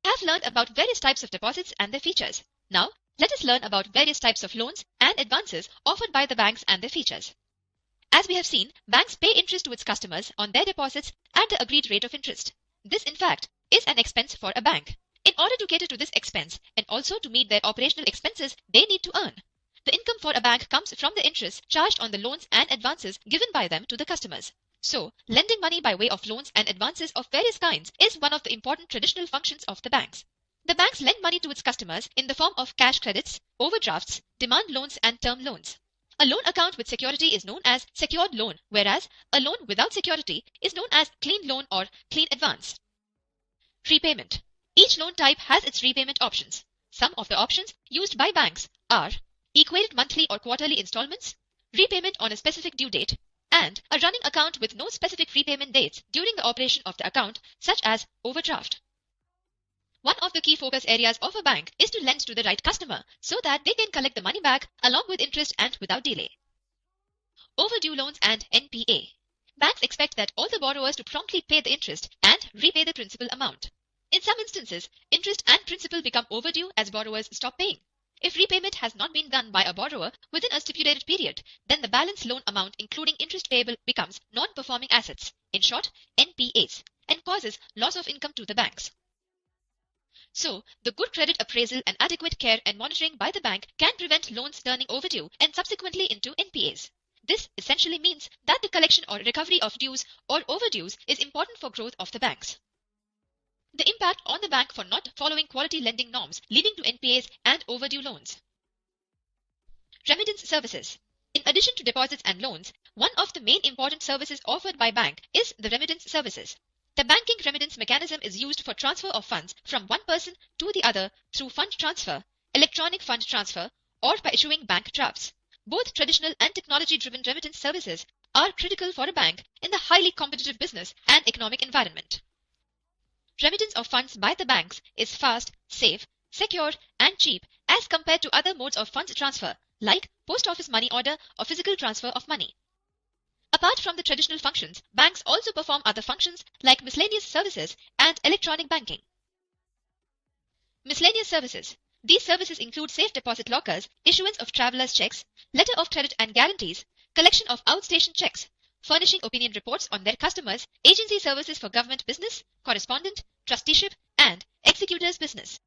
have learned about various types of deposits and their features. Now, let us learn about various types of loans and advances offered by the banks and their features. As we have seen, banks pay interest to its customers on their deposits at the agreed rate of interest. This, in fact, is an expense for a bank. In order to cater to this expense and also to meet their operational expenses, they need to earn. The income for a bank comes from the interest charged on the loans and advances given by them to the customers. So, lending money by way of loans and advances of various kinds is one of the important traditional functions of the banks. The banks lend money to its customers in the form of cash credits, overdrafts, demand loans and term loans. A loan account with security is known as secured loan, whereas a loan without security is known as clean loan or clean advance. Repayment. Each loan type has its repayment options. Some of the options used by banks are equated monthly or quarterly installments, repayment on a specific due date, and a running account with no specific repayment dates during the operation of the account, such as overdraft. One of the key focus areas of a bank is to lend to the right customer so that they can collect the money back along with interest and without delay. Overdue loans and NPA. Banks expect that all the borrowers to promptly pay the interest and repay the principal amount. In some instances, interest and principal become overdue as borrowers stop paying. If repayment has not been done by a borrower within a stipulated period, then the balance loan amount including interest payable becomes non-performing assets, in short, NPAs, and causes loss of income to the banks. So, the good credit appraisal and adequate care and monitoring by the bank can prevent loans turning overdue and subsequently into NPAs. This essentially means that the collection or recovery of dues or overdues is important for growth of the banks. The impact on the bank for not following quality lending norms leading to NPAs and overdue loans. Remittance services. In addition to deposits and loans, one of the main important services offered by bank is the remittance services. The banking remittance mechanism is used for transfer of funds from one person to the other through fund transfer, electronic fund transfer, or by issuing bank drafts. Both traditional and technology-driven remittance services are critical for a bank in the highly competitive business and economic environment. Remittance of funds by the banks is fast, safe, secure, and cheap as compared to other modes of funds transfer like post office money order or physical transfer of money. Apart from the traditional functions, banks also perform other functions like miscellaneous services and electronic banking. Miscellaneous services. These services include safe deposit lockers, issuance of travelers' checks, letter of credit and guarantees, collection of outstation checks, furnishing opinion reports on their customers, agency services for government business, correspondent, trusteeship, and executors' business.